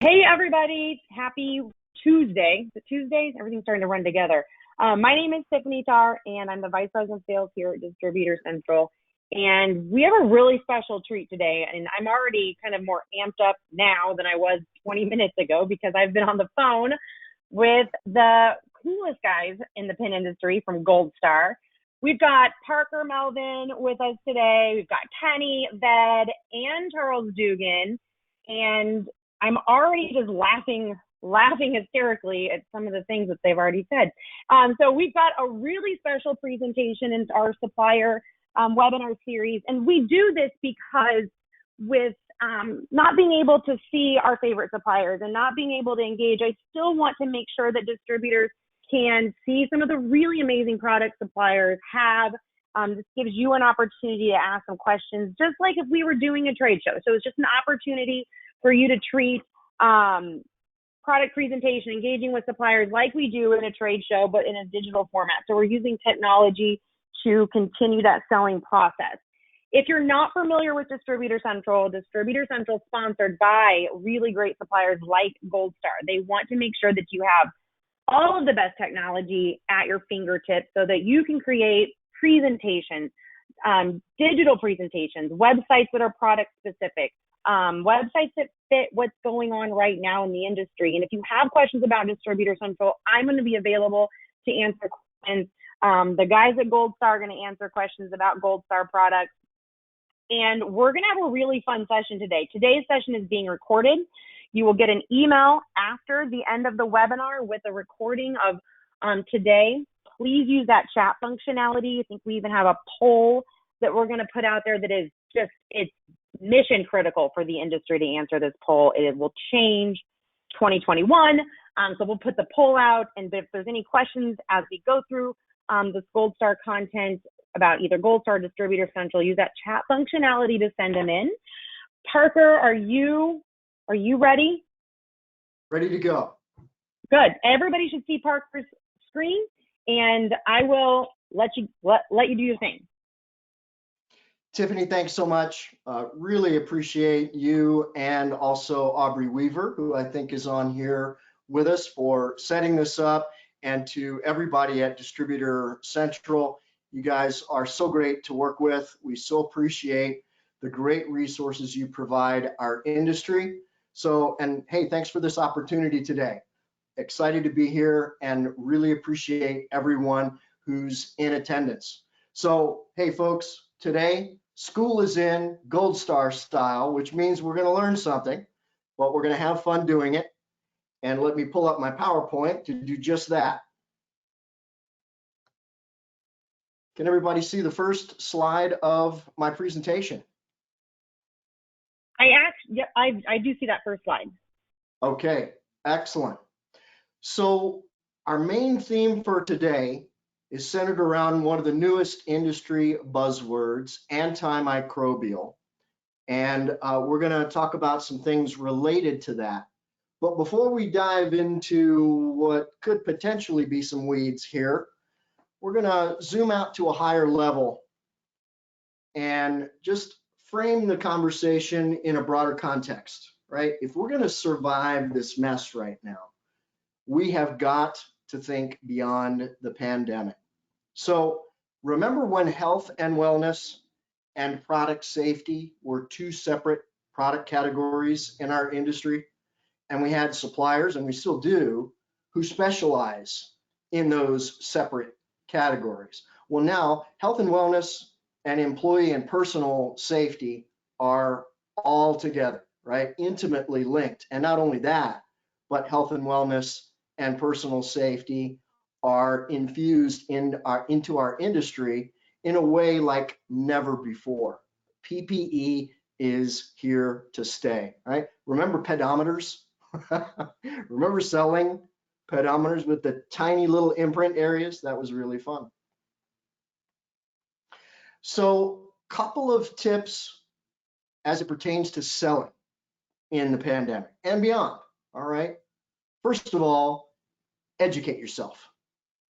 Hey everybody, happy Tuesday. The Tuesdays, everything's starting to run together. My name is Tiffany Tarr, and I'm the Vice President of Sales here at Distributor Central. And we have a really special treat today, and I'm already kind of more amped up now than I was 20 minutes ago because I've been on the phone with the coolest guys in the pin industry from Goldstar. We've got Parker Melvin with us today. We've got Kenny, Ved, and Charles Duggan. And I'm already just laughing hysterically at some of the things that they've already said. So we've got a really special presentation in our supplier webinar series. And we do this because with not being able to see our favorite suppliers and not being able to engage, I still want to make sure that distributors can see some of the really amazing products suppliers have. This gives you an opportunity to ask some questions, just like if we were doing a trade show. So it's just an opportunity for you to treat product presentation, engaging with suppliers like we do in a trade show, but in a digital format. So we're using technology to continue that selling process. If you're not familiar with Distributor Central is sponsored by really great suppliers like Goldstar. They want to make sure that you have all of the best technology at your fingertips so that you can create presentations, digital presentations, websites that are product specific, websites that fit what's going on right now in the industry. And if you have questions about Distributor Central, I'm going to be available to answer questions. The guys at Goldstar are going to answer questions about Goldstar products. And we're going to have a really fun session today. Today's session is being recorded. You will get an email after the end of the webinar with a recording of today. Please use that chat functionality. I think we even have a poll that we're going to put out there that is just, it's mission critical for the industry to answer this poll. It will change 2021. So we'll put the poll out, and if there's any questions as we go through this Goldstar content about either Goldstar or Distributor Central, use that chat functionality to send them in. Parker, are you ready? Ready to go. Good. Everybody should see Parker's screen, and I will let you do your thing. Tiffany, thanks so much. Really appreciate you and also Aubrey Weaver, who I think is on here with us, for setting this up, and to everybody at Distributor Central. You guys are so great to work with. We so appreciate the great resources you provide our industry. So, and hey, thanks for this opportunity today. Excited to be here and really appreciate everyone who's in attendance. So, hey folks, today school is in Goldstar style, which means we're going to learn something, but we're going to have fun doing it. And let me pull up my PowerPoint to do just that. Can everybody see the first slide of my presentation? I do see that first slide. Okay, excellent. So our main theme for today is centered around one of the newest industry buzzwords, antimicrobial. And we're going to talk about some things related to that. But before we dive into what could potentially be some weeds here, we're going to zoom out to a higher level and just frame the conversation in a broader context, right? If we're going to survive this mess right now, we have got to think beyond the pandemic. So remember when health and wellness and product safety were two separate product categories in our industry? And we had suppliers, and we still do, who specialize in those separate categories. Well, now health and wellness and employee and personal safety are all together, right? Intimately linked. And not only that, but health and wellness and personal safety are infused into our industry in a way like never before. PPE is here to stay, right? Remember pedometers? Remember selling pedometers with the tiny little imprint areas? That was really fun. So, couple of tips as it pertains to selling in the pandemic and beyond, all right? First of all, educate yourself.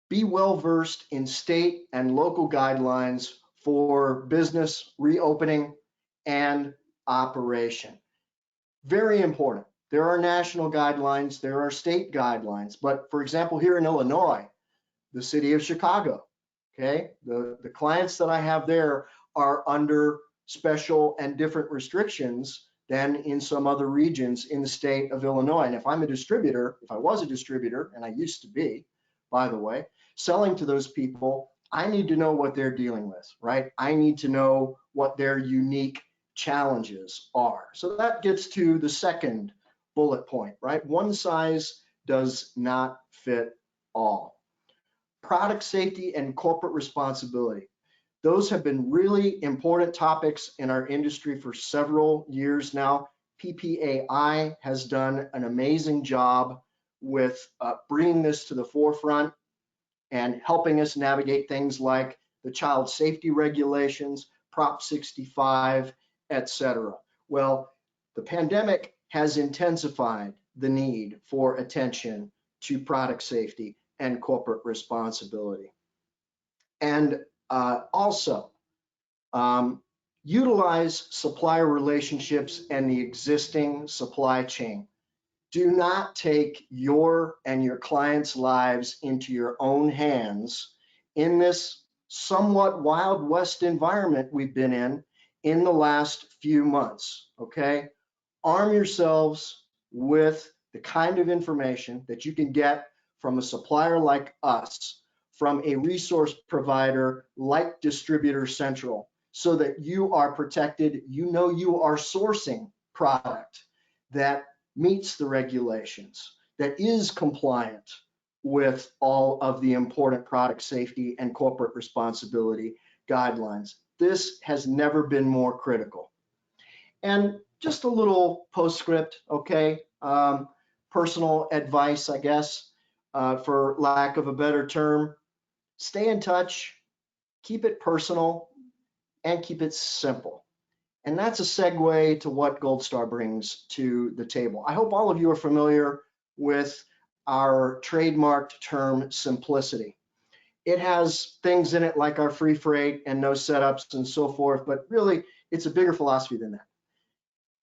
Be well versed in state and local guidelines for business reopening and operation. Very important. There are national guidelines, there are state guidelines, but for example, here in Illinois, the city of Chicago, okay, the clients that I have there are under special and different restrictions than in some other regions in the state of Illinois. And if I'm a distributor, if I was a distributor, and I used to be, by the way, selling to those people, I need to know what they're dealing with, right? I need to know what their unique challenges are. So that gets to the second bullet point, right? One size does not fit all. Product safety and corporate responsibility. Those have been really important topics in our industry for several years now. PPAI has done an amazing job with bringing this to the forefront and helping us navigate things like the child safety regulations, Prop 65, etc. Well, the pandemic has intensified the need for attention to product safety and corporate responsibility. And also, utilize supplier relationships and the existing supply chain. Do not take your and your clients' lives into your own hands in this somewhat Wild West environment we've been in the last few months, okay? Arm yourselves with the kind of information that you can get from a supplier like us, from a resource provider like Distributor Central, so that you are protected. You know you are sourcing product that meets the regulations, that is compliant with all of the important product safety and corporate responsibility guidelines. This has never been more critical. And just a little postscript, okay? Personal advice, I guess, for lack of a better term. Stay in touch, keep it personal, and keep it simple. And that's a segue to what Goldstar brings to the table. I hope all of you are familiar with our trademarked term simplicity. It has things in it like our free freight and no setups and so forth, but really it's a bigger philosophy than that.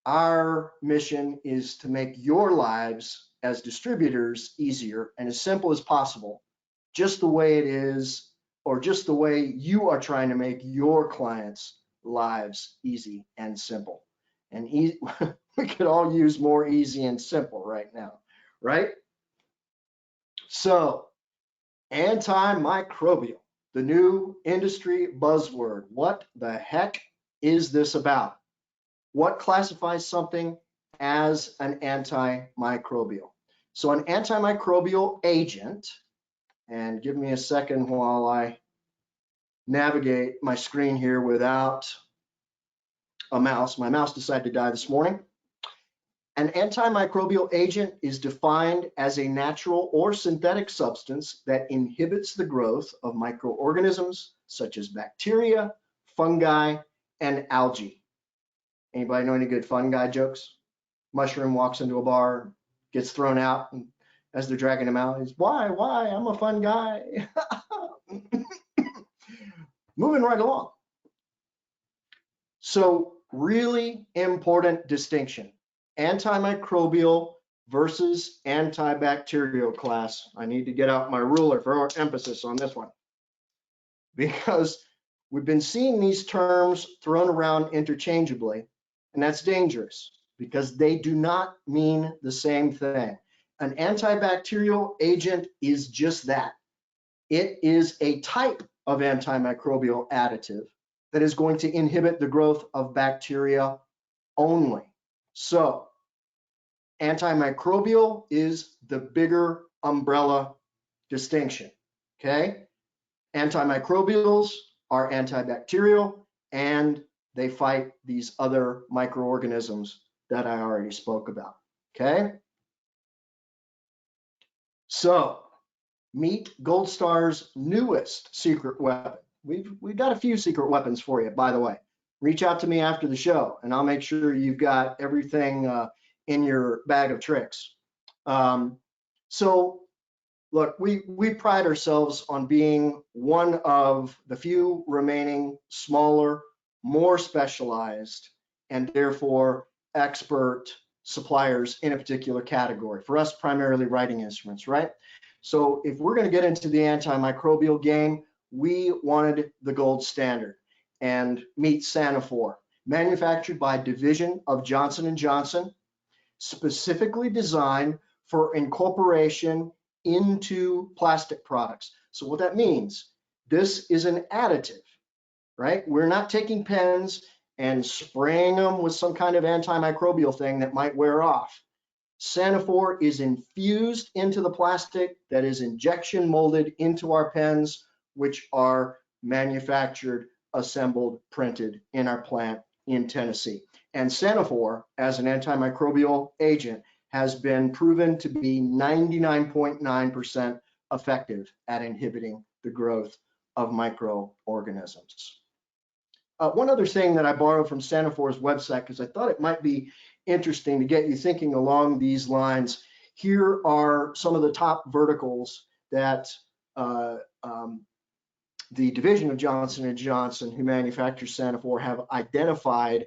Our mission is to make your lives as distributors easier and as simple as possible, just the way it is, or just the way you are trying to make your clients' lives easy and simple. And we could all use more easy and simple right now, right? So, antimicrobial, the new industry buzzword. What the heck is this about? What classifies something as an antimicrobial? So an antimicrobial agent, and give me a second while I navigate my screen here without a mouse. My mouse decided to die this morning. An antimicrobial agent is defined as a natural or synthetic substance that inhibits the growth of microorganisms such as bacteria, fungi, and algae. Anybody know any good fungi jokes? Mushroom walks into a bar, gets thrown out, and as they're dragging him out, he's, why, I'm a fun guy. Moving right along. So really important distinction. Antimicrobial versus antibacterial class. I need to get out my ruler for emphasis on this one, because we've been seeing these terms thrown around interchangeably, and that's dangerous because they do not mean the same thing. An antibacterial agent is just that. It is a type of antimicrobial additive that is going to inhibit the growth of bacteria only. So, antimicrobial is the bigger umbrella distinction, okay? Antimicrobials are antibacterial, and they fight these other microorganisms that I already spoke about, okay? So, meet Goldstar's newest secret weapon. We've got a few secret weapons for you, by the way. Reach out to me after the show, and I'll make sure you've got everything in your bag of tricks. So, look, we pride ourselves on being one of the few remaining smaller, more specialized, and therefore expert suppliers in a particular category. For us, primarily writing instruments, right? So if we're going to get into the antimicrobial game, we wanted the gold standard, and meet Sanofor, manufactured by division of Johnson & Johnson, specifically designed for incorporation into plastic products. So what that means, this is an additive, right? We're not taking pens and spraying them with some kind of antimicrobial thing that might wear off. Sanofor is infused into the plastic that is injection molded into our pens, which are manufactured, assembled, printed in our plant in Tennessee. And Sanofor, as an antimicrobial agent, has been proven to be 99.9% effective at inhibiting the growth of microorganisms. One other thing that I borrowed from Sanofor's website, because I thought it might be interesting to get you thinking along these lines. Here are some of the top verticals that the division of Johnson & Johnson, who manufactures Sanofor, have identified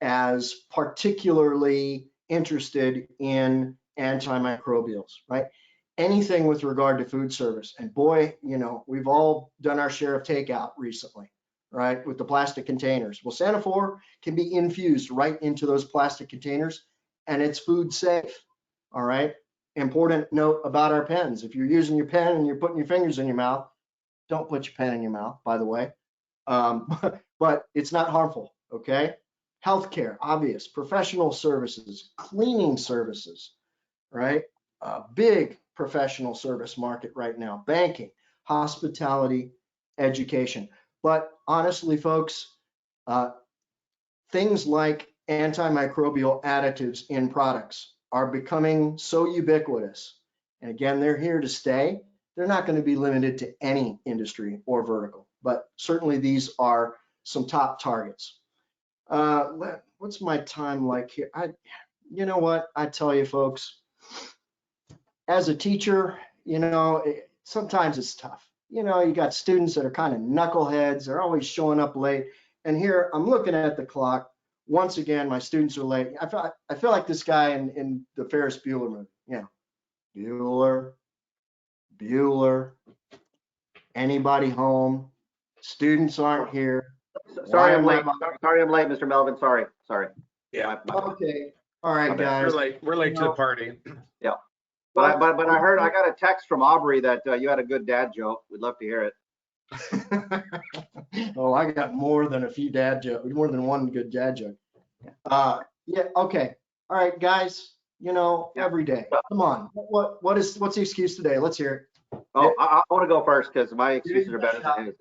as particularly interested in antimicrobials, right? Anything with regard to food service. And boy, you know, we've all done our share of takeout recently, right, with the plastic containers. Well, Sanofor can be infused right into those plastic containers, and it's food safe, all right? Important note about our pens. If you're using your pen and you're putting your fingers in your mouth, don't put your pen in your mouth, by the way. But it's not harmful, okay? Healthcare, obvious. Professional services, cleaning services, right? Big professional service market right now. Banking, hospitality, education. But honestly, folks, things like antimicrobial additives in products are becoming so ubiquitous. And again, they're here to stay. They're not going to be limited to any industry or vertical, but certainly these are some top targets. What's my time like here? You know what? I tell you, folks, as a teacher, you know, sometimes it's tough. You know, you got students that are kind of knuckleheads. They're always showing up late. And here I'm looking at the clock. Once again, my students are late. I feel like this guy in the Ferris Bueller movie. You know, Bueller, anybody home? Students aren't here. Sorry, I'm late. Sorry, I'm late, Mr. Melvin. Sorry. Yeah. Okay. All right, guys. We're late to the party. Yeah. But I heard, I got a text from Aubrey that you had a good dad joke. We'd love to hear it. Oh, I got more than a few dad jokes, more than one good dad joke. Yeah. Okay. All right, guys. You know, every day. Come on. What's the excuse today? Let's hear it. Oh, I want to go first because my excuses are better than his.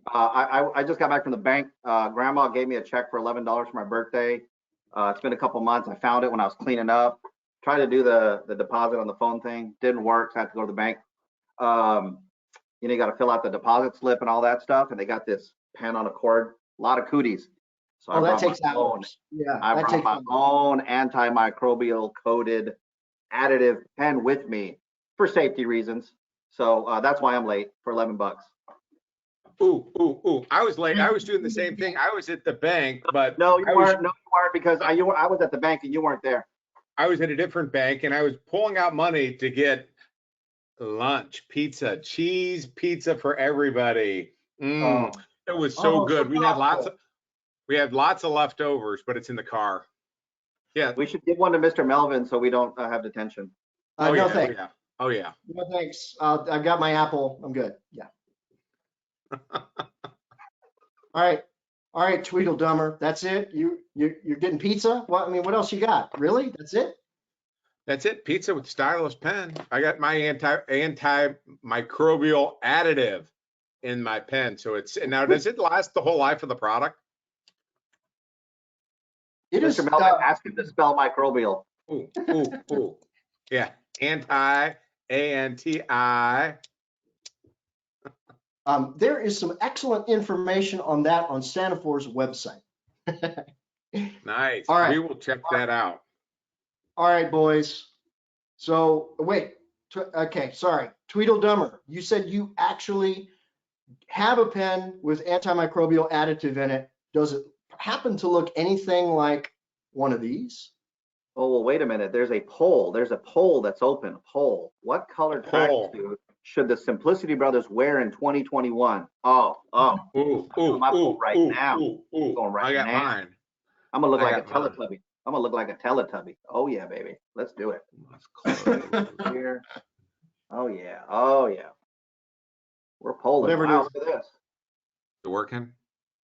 I just got back from the bank. Grandma gave me a check for $11 for my birthday. It's been a couple months. I found it when I was cleaning up. Tried to do the deposit on the phone thing. Didn't work. So I had to go to the bank. You know, you got to fill out the deposit slip and all that stuff. And they got this pen on a cord. A lot of cooties. So that takes hours. Yeah, I brought my own antimicrobial coated additive pen with me for safety reasons. So that's why I'm late for $11. Ooh. I was late. I was doing the same thing. I was at the bank, but no, you weren't because I was at the bank and you weren't there. I was at a different bank and I was pulling out money to get lunch, pizza, cheese pizza for everybody. It was so good. We had lots of leftovers, but it's in the car. Yeah. We should give one to Mr. Melvin so we don't have detention. No thanks. Oh yeah. No thanks. I've got my apple. I'm good. Yeah. All right, Tweedledummer. That's it. You're getting pizza? What? I mean, what else you got? Really? That's it? That's it. Pizza with stylus pen. I got my antimicrobial additive in my pen. So now does it last the whole life of the product? Mr. Melvin, ask him to spell microbial. Ooh. Yeah. ANTI. There is some excellent information on that on Sanofor's website. Nice. All right. We will check that out. All right, boys. So wait. Okay, sorry. Tweedledummer, you said you actually have a pen with antimicrobial additive in it. Does it happen to look anything like one of these? Oh, well, wait a minute. There's a poll. There's a poll that's open. A poll. What color tracksuit should the Simplicity Brothers wear in 2021? Oh. Ooh, My poll right now. Ooh. Going right I got now. mine. I'm gonna look like a Teletubby. I'm gonna look like a Teletubby. Oh yeah, baby. Let's do it. Here. Oh yeah. We're polling. Whatever it Wow, is. look at this. It's working.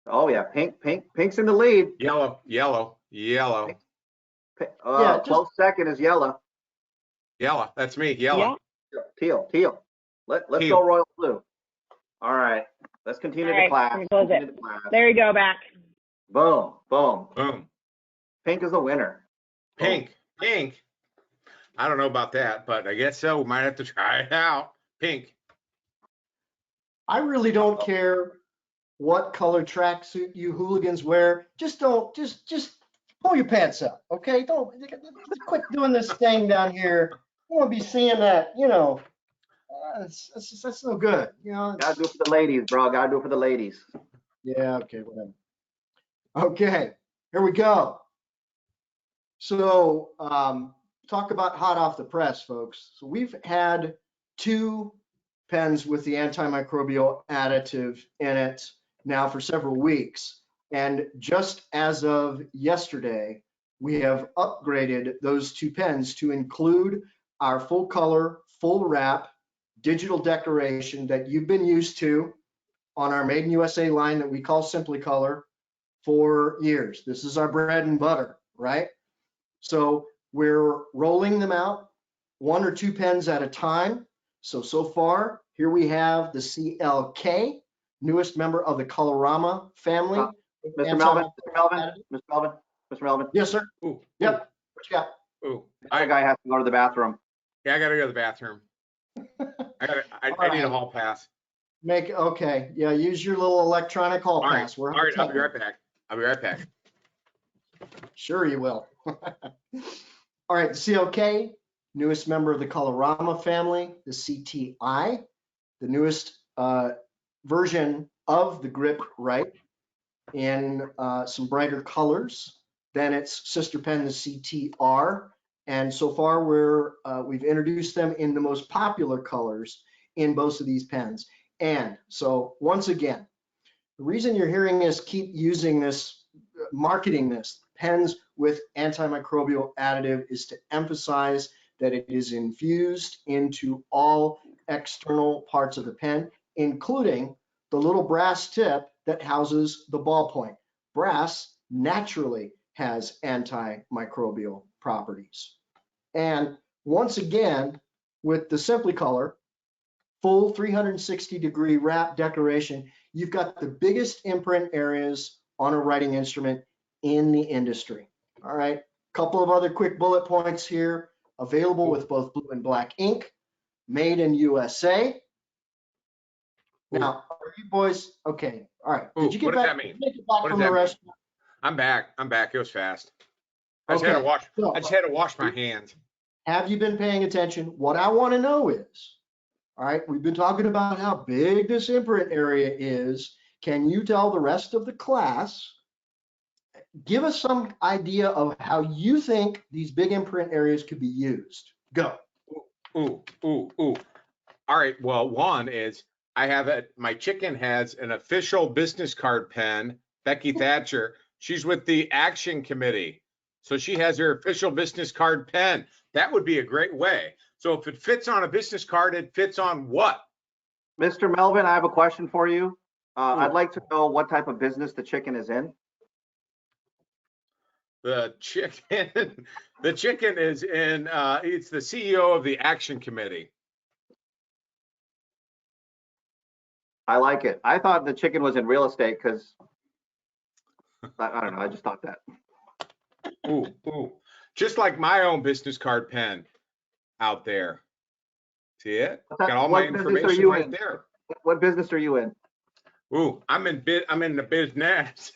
Oh yeah, pink's in the lead. Yellow. Close second is yellow. Yellow. That's me. Yellow. Yeah. Teal. Let's Teal. go royal blue. All right. Let's continue the class. There you go, back. Boom. Pink is the winner. Pink. I don't know about that, but I guess so. We might have to try it out. Pink. I really don't care what color tracksuit you hooligans wear. Just don't, just pull your pants up, okay? Don't quit doing this thing down here. You won't be seeing that, that's no good, Gotta do it for the ladies, bro. Gotta do it for the ladies. Yeah, okay, whatever. Okay, here we go. So, talk about hot off the press, folks. So we've had 2 pens with the antimicrobial additive in it now for several weeks. And just as of yesterday, we have upgraded those 2 pens to include our full color, full wrap digital decoration that you've been used to on our Made in USA line that we call Simply Color for years. This is our bread and butter, right? So we're rolling them out 1 or 2 pens at a time. So far, here we have the CLK, newest member of the Colorama family. Mr. Melvin. Yes, sir. Ooh. Yep. What you got? Ooh. That guy has to go to the bathroom. Yeah, I gotta go to the bathroom. I need a hall pass. Okay. Yeah, use your little electronic hall pass. All right, I'll be right back. Sure you will. All right, the CLK, newest member of the Colorama family, the CTI, the newest version of the grip right in some brighter colors than its sister pen, the CTR. And so far we've introduced them in the most popular colors in both of these pens. And so once again, the reason you're hearing us keep using this, marketing this, pens with antimicrobial additive, is to emphasize that it is infused into all external parts of the pen, including the little brass tip that houses the ballpoint. Brass naturally has antimicrobial properties. And once again, with the Simply Color, full 360-degree wrap decoration, you've got the biggest imprint areas on a writing instrument in the industry. All right, couple of other quick bullet points here. Available with both blue and black ink, made in USA. Now, are you boys okay? All right. Did you get what back? Does that mean? Did you get back What from does the that restaurant? I'm back. It was fast. I just Okay. had to wash my hands. Have you been paying attention? What I want to know is, all right, we've been talking about how big this imprint area is. Can you tell the rest of the class, give us some idea of how you think these big imprint areas could be used? Go. Ooh. All right. Well, one is my chicken has an official business card pen, Becky Thatcher. She's with the Action Committee. So she has her official business card pen. That would be a great way. So if it fits on a business card, it fits on what? Mr. Melvin, I have a question for you. I'd like to know what type of business the chicken is in. The chicken is in, it's the CEO of the Action Committee. I like it. I thought the chicken was in real estate because, I don't know, I just thought that. Ooh. Just like my own business card pen out there. See it? Got all my information right there. What business are you in? Ooh, I'm in the business.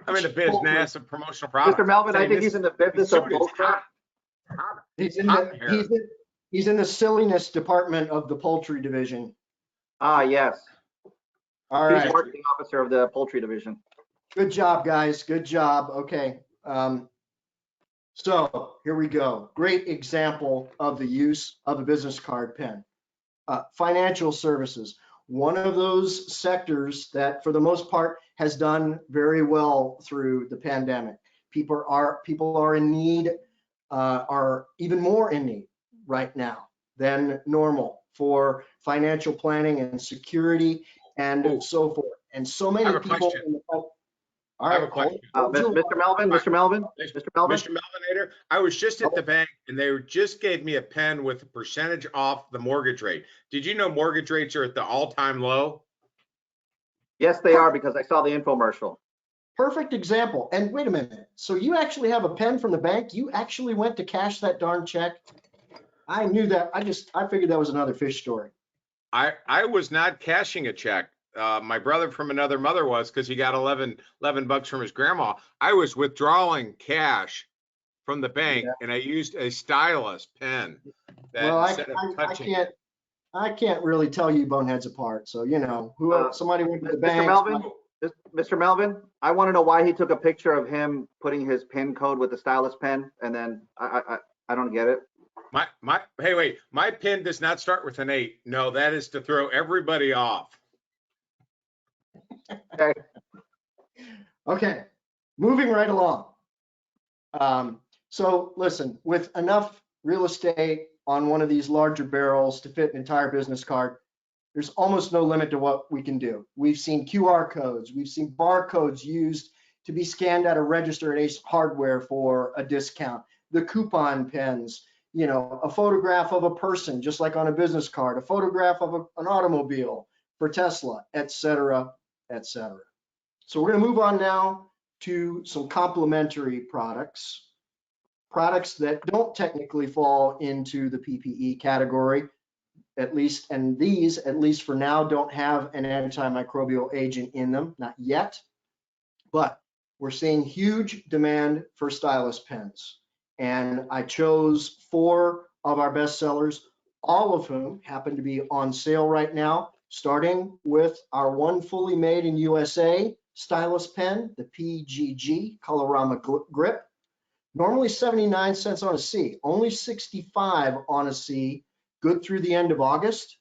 I'm in the business of promotional products. Mr. Melvin, I think he's in the business of bullshit. He's in the silliness department of the poultry division. Ah, yes. All right. He's the marketing officer of the poultry division. Good job, guys. Good job. Okay. So here we go. Great example of the use of a business card pen. Financial services, one of those sectors that for the most part has done very well through the pandemic. People are in need, are even more in need right now than normal for financial planning and security and so forth. And so many people in the I have a question. Mr. Melvin, Mr. Melvin, Mr. Melvin. Mr. Melvinator, I was just at the bank and they just gave me a pen with a percentage off the mortgage rate. Did you know mortgage rates are at the all-time low? Yes, they are, because I saw the infomercial. Perfect example. And wait a minute. So you actually have a pen from the bank? You actually went to cash that darn check? I knew that. I figured that was another fish story. I was not cashing a check. My brother from another mother was, because he got 11 bucks from his grandma. I was withdrawing cash from the bank, and I used a stylus pen. Well, I can't really tell you boneheads apart. So, you know, somebody went to the bank. Mr. Melvin, I want to know why he took a picture of him putting his PIN code with the stylus pen, and then I don't get it. Hey, wait, my PIN does not start with an 8. No, that is to throw everybody off. Okay, moving right along. So listen, with enough real estate on one of these larger barrels to fit an entire business card, there's almost no limit to what we can do. We've seen QR codes, we've seen barcodes used to be scanned at a register at Ace Hardware for a discount, the coupon pens, you know, a photograph of a person, just like on a business card, a photograph of an automobile for Tesla, et cetera, et cetera. So we're going to move on now to some complementary products that don't technically fall into the PPE category, at least, and these, at least for now, don't have an antimicrobial agent in them, not yet, but we're seeing huge demand for stylus pens. And I chose 4 of our best sellers, all of whom happen to be on sale right now, starting with our one fully made in USA stylus pen, the PGG Colorama Grip. Normally 79 cents on a C, only 65 on a C, good through the end of August.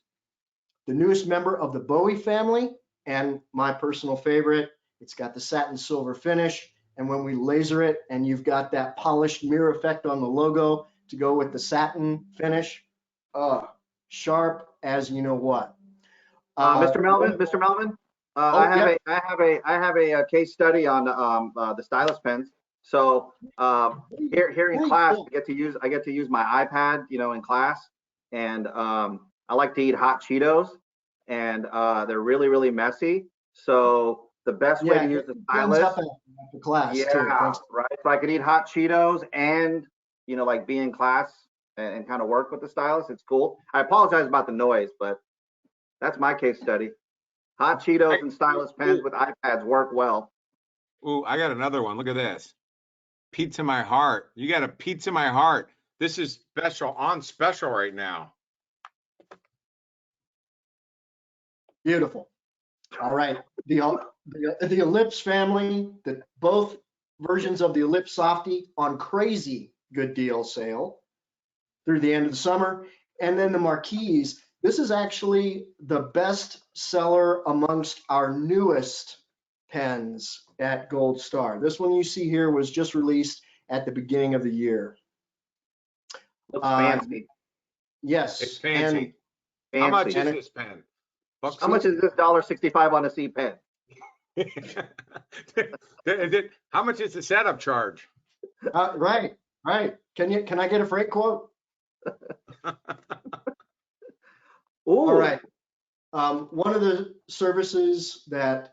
The newest member of the Bowie family, and my personal favorite, it's got the satin silver finish. And when we laser it and you've got that polished mirror effect on the logo to go with the satin finish, sharp as you know what. Mr. Melvin, I have a case study on the stylus pens. So here in class, I get to use my iPad, you know, in class, and I like to eat hot Cheetos, and they're really, really messy. So the best way to use the stylus, right? So I could eat hot Cheetos and, you know, like be in class and kind of work with the stylus. It's cool. I apologize about the noise, but that's my case study. Hot Cheetos and stylus pens with iPads work well. Ooh, I got another one. Look at this. Pizza My Heart. You got a Pizza My Heart. This is on special right now. Beautiful. All right. The Ellipse family, both versions of the Ellipse Softie on crazy good deal sale through the end of the summer. And then the Marquise. This is actually the best seller amongst our newest pens at Goldstar. This one you see here was just released at the beginning of the year. Looks fancy. Yes. It's fancy. Fancy. How much is this pen? How much is this $1.65 on a C pen? How much is the setup charge? Right. Can I get a freight quote? All right. One of the services that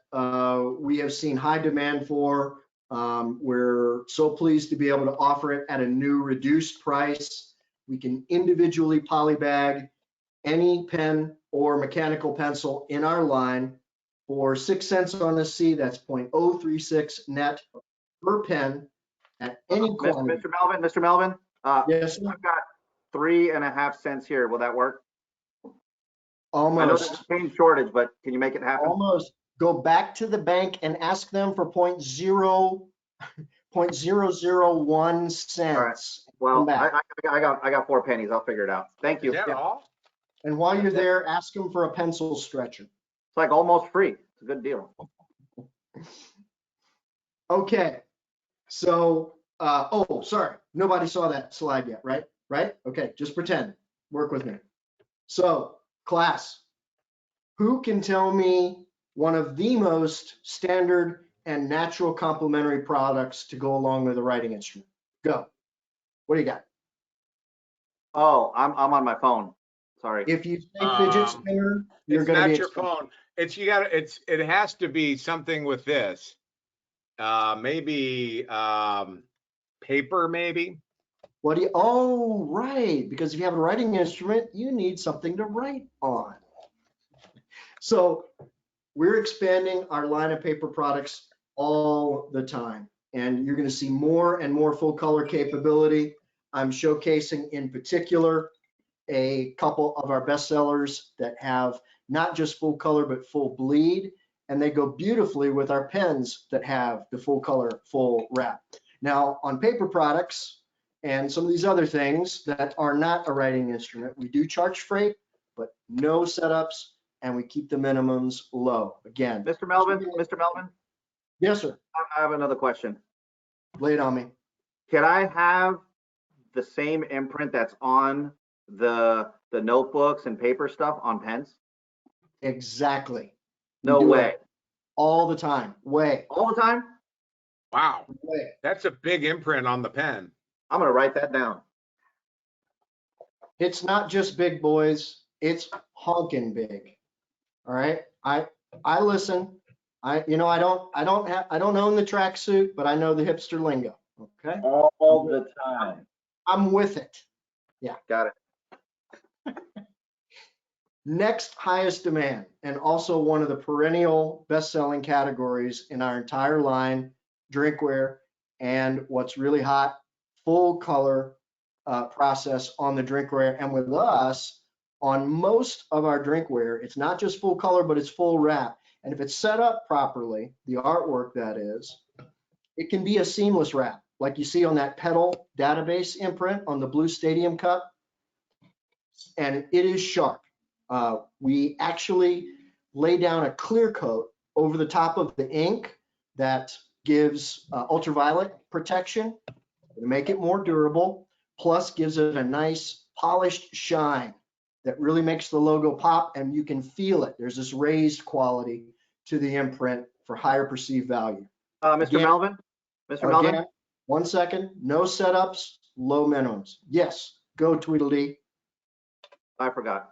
we have seen high demand for, we're so pleased to be able to offer it at a new reduced price. We can individually polybag any pen or mechanical pencil in our line for 6 cents on a C. That's 0.036 net per pen at any quantity. Mr. Melvin, yes, I've got 3.5 cents here. Will that work? Almost. I know there's a pain shortage, but can you make it happen? Almost. Go back to the bank and ask them for 0.001 cents. All right. Well, Come back. I got 4 pennies. I'll figure it out. Thank you. Is that all? And while you're there, ask them for a pencil stretcher. It's like almost free. It's a good deal. Okay. So, oh, sorry. Nobody saw that slide yet, right? Right? Okay. Just pretend. Work with me. So, class, who can tell me one of the most standard and natural complementary products to go along with a writing instrument? Go. What do you got? Oh, I'm on my phone. Sorry. If you say fidget spinner, you're It's going to not be your phone. It has to be something with this. Maybe paper, maybe. What do you, oh, right. Because if you have a writing instrument, you need something to write on. So we're expanding our line of paper products all the time. And you're going to see more and more full color capability. I'm showcasing in particular a couple of our best sellers that have not just full color, but full bleed. And they go beautifully with our pens that have the full color, full wrap. Now on paper products and some of these other things that are not a writing instrument, we do charge freight, but no setups, and we keep the minimums low. Again, Mr. Melvin. Yes, sir. I have another question. Lay it on me. Can I have the same imprint that's on the notebooks and paper stuff on pens? Exactly. No We do way. it all the time. Way. All the time? Wow, Way. that's a big imprint on the pen. I'm gonna write that down. It's not just big, boys. It's honking big. All right. I listen. I don't own the tracksuit, but I know the hipster lingo. Okay. All the time. I'm with it. Yeah. Got it. Next highest demand, and also one of the perennial best-selling categories in our entire line, drinkware, and what's really hot, full color process on the drinkware. And with us, on most of our drinkware, it's not just full color, but it's full wrap. And if it's set up properly, the artwork that is, it can be a seamless wrap, like you see on that pedal database imprint on the blue stadium cup. And it is sharp. We actually lay down a clear coat over the top of the ink that gives ultraviolet protection to make it more durable, plus gives it a nice polished shine that really makes the logo pop, and you can feel it. There's this raised quality to the imprint for higher perceived value. Mr. Melvin? Mr. Melvin? Again, 1 second, no setups, low minimums. Yes, go Tweedledee. I forgot.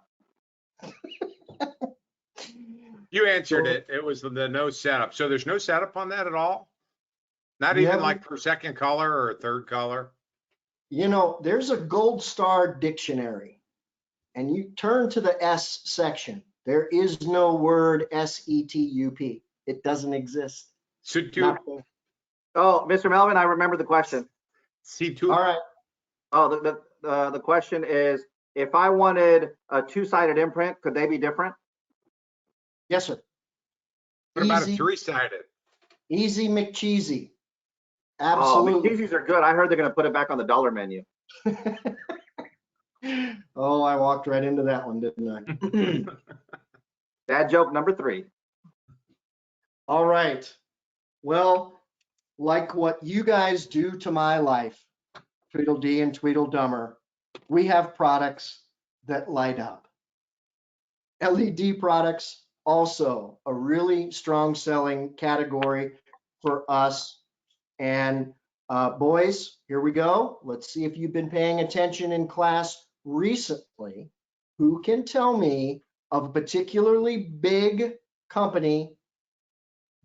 You answered it. It was the no setup. So there's no setup on that at all? Not even like for second color or third color? You know, there's a Goldstar dictionary, and you turn to the S section. There is no word SETUP. It doesn't exist. Oh, Mr. Melvin, I remember the question. C2. All right. Oh, the question is, if I wanted a two-sided imprint, could they be different? Yes, sir. What about a Easy. three-sided? Easy McCheesy. Oh, Absolutely. McCheese's are good. I heard they're going to put it back on the dollar menu. Oh, I walked right into that one, didn't I? Dad joke number 3. All right. Well, like what you guys do to my life, Tweedledee and Tweedledummer, we have products that light up. LED products, also a really strong selling category for us. And boys, here we go. Let's see if you've been paying attention in class recently. Who can tell me of a particularly big company,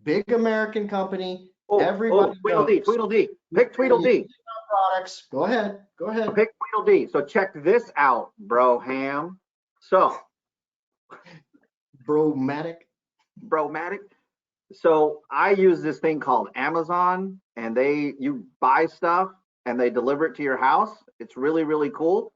big American company? Everybody knows. Tweedledee. Pick Tweedledee. Products. Go ahead. Go ahead. Pick Tweedledee. So check this out, bro ham. So Bromatic. So I use this thing called Amazon, and you buy stuff and they deliver it to your house. It's really, really cool.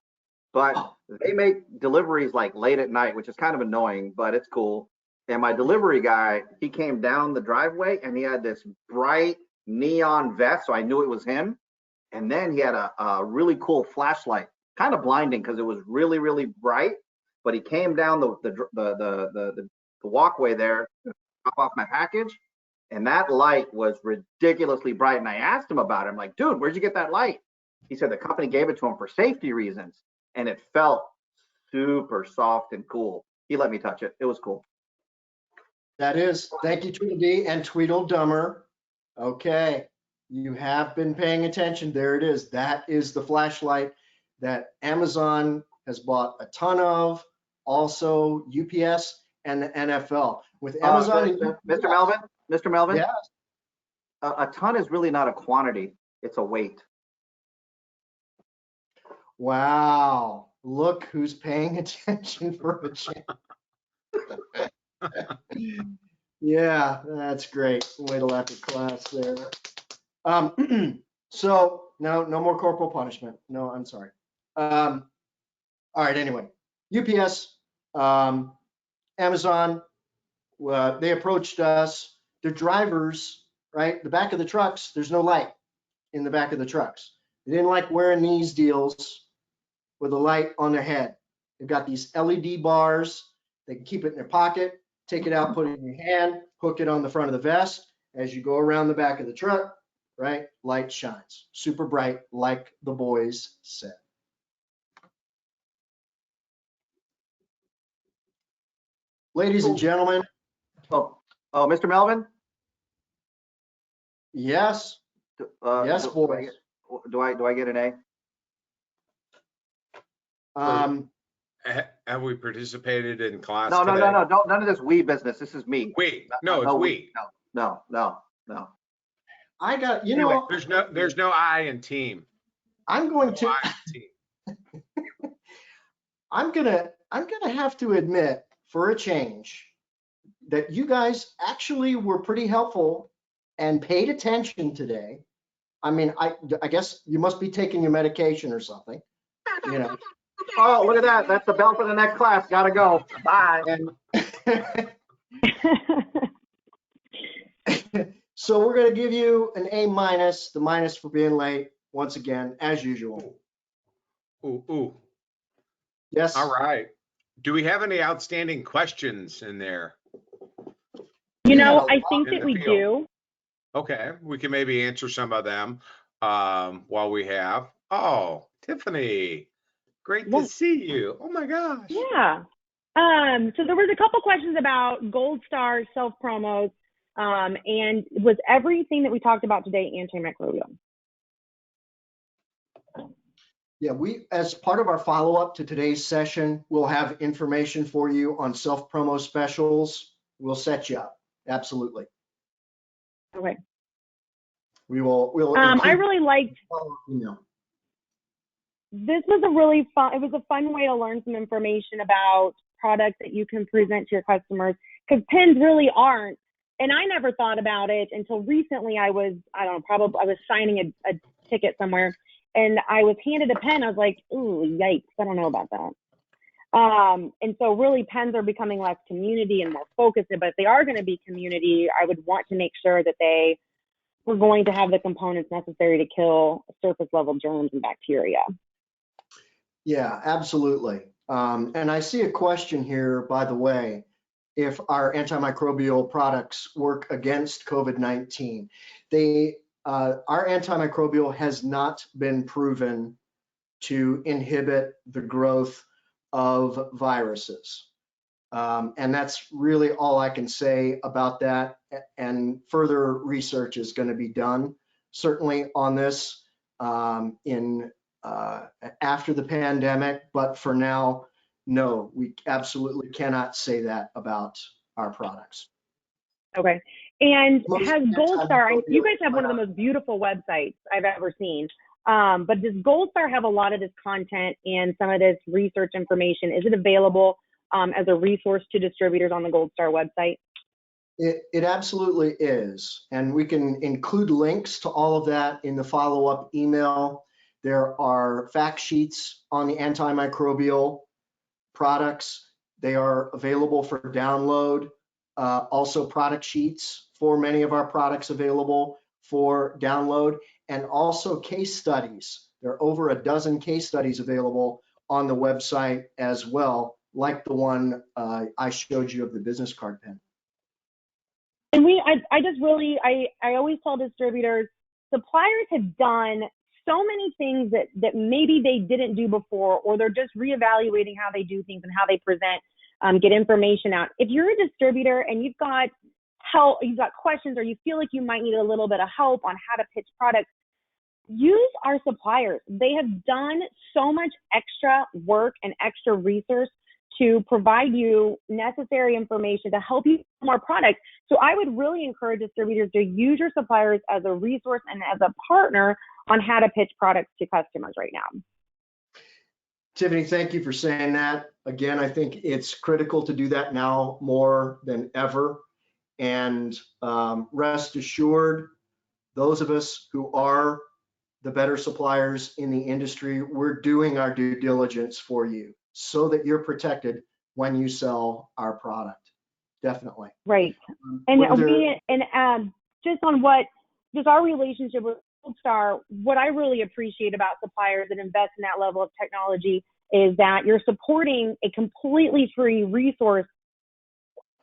But they make deliveries like late at night, which is kind of annoying, but it's cool. And my delivery guy, he came down the driveway and he had this bright neon vest, so I knew it was him. And then he had a really cool flashlight, kind of blinding because it was really, really bright. But he came down the walkway there to drop off my package, and that light was ridiculously bright. And I asked him about it. I'm like, dude, where'd you get that light? He said the company gave it to him for safety reasons, and it felt super soft and cool. He let me touch it. It was cool. That is, thank you, Tweedledee and Tweedledummer. Okay, you have been paying attention. There it is. That is the flashlight that Amazon has bought a ton of. Also, UPS and the NFL. With Amazon, Mr. Melvin, Mr. Melvin, yes. a ton is really not a quantity; it's a weight. Wow, look who's paying attention for a change. Yeah, that's great. Way to laugh at class there. So no more corporal punishment. No, I'm sorry. All right, anyway, UPS, Amazon, they approached us. The drivers, right? The back of the trucks, there's no light in the back of the trucks. They didn't like wearing these deals with a light on their head. They've got these LED bars. They can keep it in their pocket, take it out, put it in your hand, hook it on the front of the vest. As you go around the back of the truck, right? Light shines, super bright, like the boys said. Ladies and gentlemen. Oh, Mr. Melvin? Yes. Yes, boys. Do I get an A? Have we participated in class No, today? no. Don't, none of this we business. This is me. We. No, it's we. No. I got, anyway, there's no I in team. I'm going to, I'm gonna have to admit, for a change, that you guys actually were pretty helpful and paid attention today. I mean, I guess you must be taking your medication or something, you know. Oh, look at that. That's the bell for the next class. Gotta go. Bye. So we're going to give you an A minus, the minus for being late, once again, as usual. Ooh. Yes. All right. Do we have any outstanding questions in there? You know, I think that we do. Okay, we can maybe answer some of them while we have. Oh, Tiffany, great to see you. Oh my gosh. Yeah. So there was a couple questions about Goldstar self-promos, and was everything that we talked about today antimicrobial? Yeah, we, as part of our follow-up to today's session, we'll have information for you on self-promo specials. We'll set you up. Absolutely. Okay. We'll I really liked, email. This was it was a fun way to learn some information about products that you can present to your customers, because pens really aren't, and I never thought about it until recently. I was signing a ticket somewhere, and I was handed a pen. I was like, ooh, yikes, I don't know about that. And so really pens are becoming less community and more focused, but if they are going to be community, I would want to make sure that they were going to have the components necessary to kill surface level germs and bacteria. Yeah, absolutely. And I see a question here, by the way, if our antimicrobial products work against COVID-19. Our antimicrobial has not been proven to inhibit the growth of viruses. And that's really all I can say about that. And further research is going to be done, certainly on this after the pandemic. But for now, no, we absolutely cannot say that about our products. Okay. And has Goldstar, you guys have one of the most beautiful websites I've ever seen. But does Goldstar have a lot of this content and some of this research information? Is it available as a resource to distributors on the Goldstar website? It absolutely is. And we can include links to all of that in the follow-up email. There are fact sheets on the antimicrobial products. They are available for download. Also product sheets for many of our products available for download, and also case studies. There are over a dozen case studies available on the website as well, like the one I showed you of the business card pen. And I always tell distributors, suppliers have done so many things that maybe they didn't do before, or they're just reevaluating how they do things and how they present, get information out. If you're a distributor and you've got help, you've got questions, or you feel like you might need a little bit of help on how to pitch products, use our suppliers. They have done so much extra work and extra research to provide you necessary information to help you sell more products. So I would really encourage distributors to use your suppliers as a resource and as a partner on how to pitch products to customers right now. Tiffany, thank you for saying that. Again, I think it's critical to do that now more than ever. And rest assured, those of us who are the better suppliers in the industry, we're doing our due diligence for you so that you're protected when you sell our product. Definitely. Right. Just our relationship with Goldstar, what I really appreciate about suppliers that invest in that level of technology is that you're supporting a completely free resource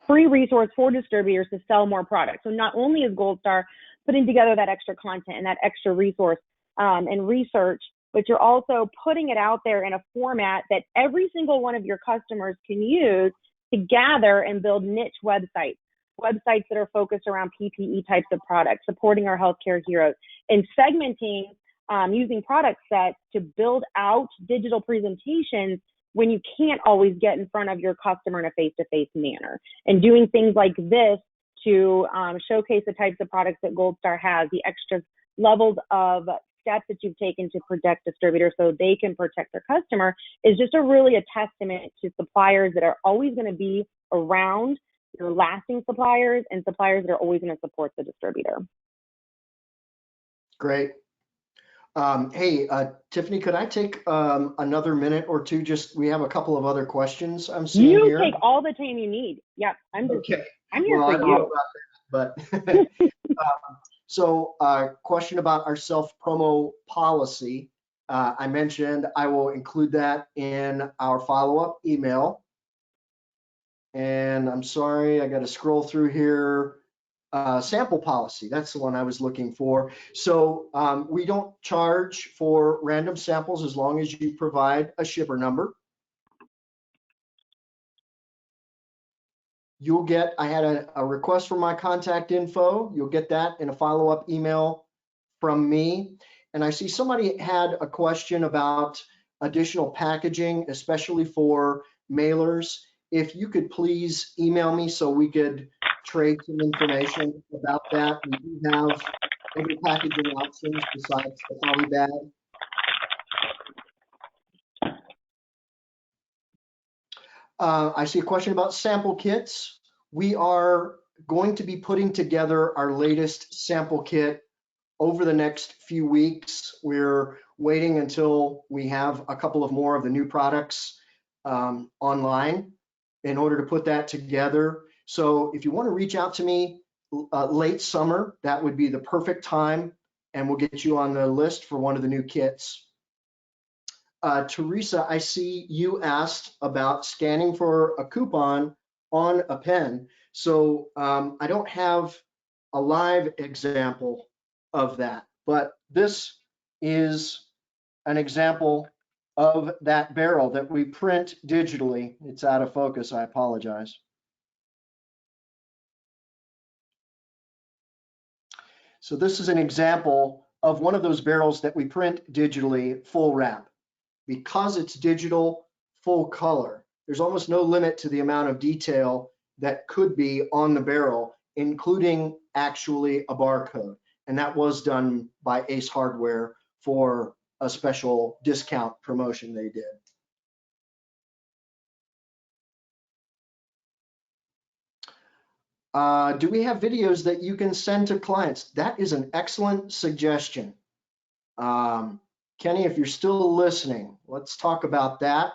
for distributors to sell more products. So not only is Goldstar putting together that extra content and that extra resource and research, but you're also putting it out there in a format that every single one of your customers can use to gather and build niche websites that are focused around PPE types of products, supporting our healthcare heroes, and segmenting using product sets to build out digital presentations when you can't always get in front of your customer in a face-to-face manner. And doing things like this to showcase the types of products that Goldstar has, the extra levels of steps that you've taken to protect distributors so they can protect their customer, is just really a testament to suppliers that are always going to be around, your lasting suppliers, and suppliers that are always going to support the distributor. Great. Hey, Tiffany, could I take another minute or two? We have a couple of other questions I'm seeing here. You take all the time you need. Yeah, I'm here well, for you. But so question about our self-promo policy. I mentioned I will include that in our follow-up email. And I'm sorry, I got to scroll through here. Sample policy, that's the one I was looking for. So we don't charge for random samples as long as you provide a shipper number. You'll get, I had a request for my contact info. You'll get that in a follow-up email from me. And I see somebody had a question about additional packaging, especially for mailers. If you could please email me so we could trade some information about that. We do have other packaging options besides the poly bag. I see a question about sample kits. We are going to be putting together our latest sample kit over the next few weeks. We're waiting until we have a couple of more of the new products online in order to put that together. So if you want to reach out to me late summer, that would be the perfect time, and we'll get you on the list for one of the new kits. Teresa, I see you asked about scanning for a coupon on a pen. So I don't have a live example of that, but this is an example of that barrel that we print digitally. It's out of focus, I apologize. So this is an example of one of those barrels that we print digitally, full wrap. Because it's digital, full color, there's almost no limit to the amount of detail that could be on the barrel, including actually a barcode. And that was done by Ace Hardware for a special discount promotion they did. Do we have videos that you can send to clients? That is an excellent suggestion. Kenny, if you're still listening, let's talk about that.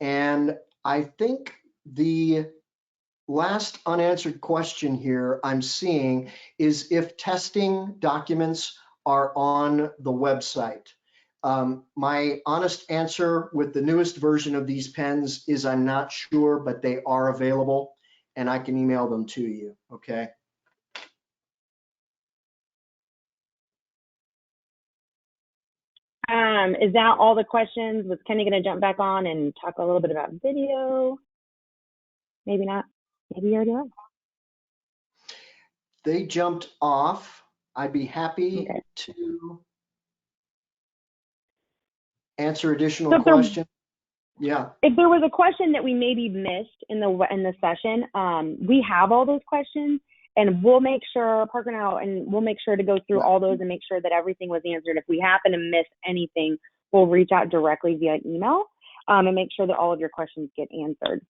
And I think the last unanswered question here I'm seeing is if testing documents are on the website. My honest answer with the newest version of these pens is I'm not sure, but they are available and I can email them to you, okay? Is that all the questions? Was Kenny going to jump back on and talk a little bit about video? Maybe not. Maybe you already are. They jumped off. I'd be happy to answer additional questions. Yeah. If there was a question that we maybe missed in the session, we have all those questions, and we'll make sure, Parker and we'll make sure to go through all those and make sure that everything was answered. If we happen to miss anything, we'll reach out directly via email and make sure that all of your questions get answered.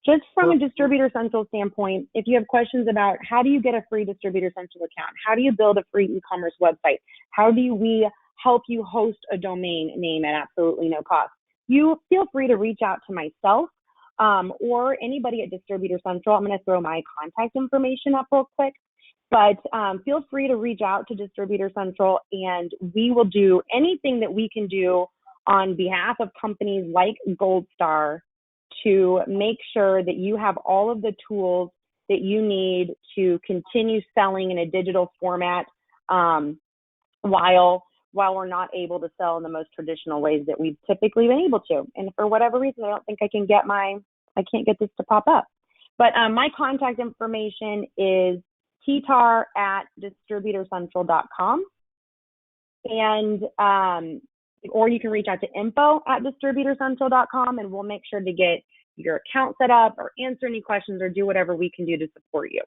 Just from a Distributor Central standpoint, if you have questions about how do you get a free Distributor Central account, how do you build a free e-commerce website, how do we help you host a domain name at absolutely no cost, you feel free to reach out to myself or anybody at Distributor Central. I'm going to throw my contact information up real quick, but feel free to reach out to Distributor Central, and we will do anything that we can do on behalf of companies like Goldstar to make sure that you have all of the tools that you need to continue selling in a digital format while we're not able to sell in the most traditional ways that we've typically been able to. And for whatever reason, I don't think I can't get this to pop up. But my contact information is ttar@distributorcentral.com. And or you can reach out to info@distributorcentral.com, and we'll make sure to get your account set up or answer any questions or do whatever we can do to support you.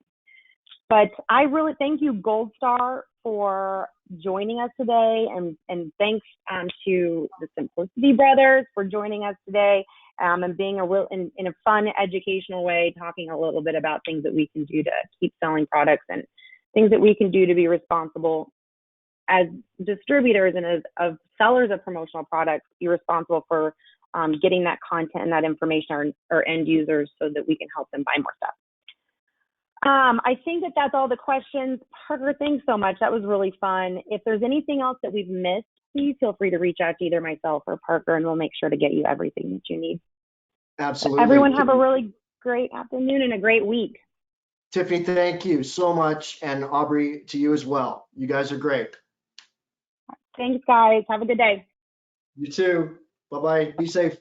But I really thank you, Goldstar, for joining us today, and thanks to the Simplicity Brothers for joining us today and being in a fun, educational way, talking a little bit about things that we can do to keep selling products and things that we can do to be responsible as distributors and as sellers of promotional products, be responsible for getting that content and that information our end users so that we can help them buy more stuff. I think that's all the questions. Parker, thanks so much. That was really fun. If there's anything else that we've missed, please feel free to reach out to either myself or Parker, and we'll make sure to get you everything that you need. Absolutely. Everyone have a really great afternoon and a great week. Tiffany, thank you so much. And Aubrey, to you as well. You guys are great. Thanks, guys. Have a good day. You too. Bye-bye. Be safe.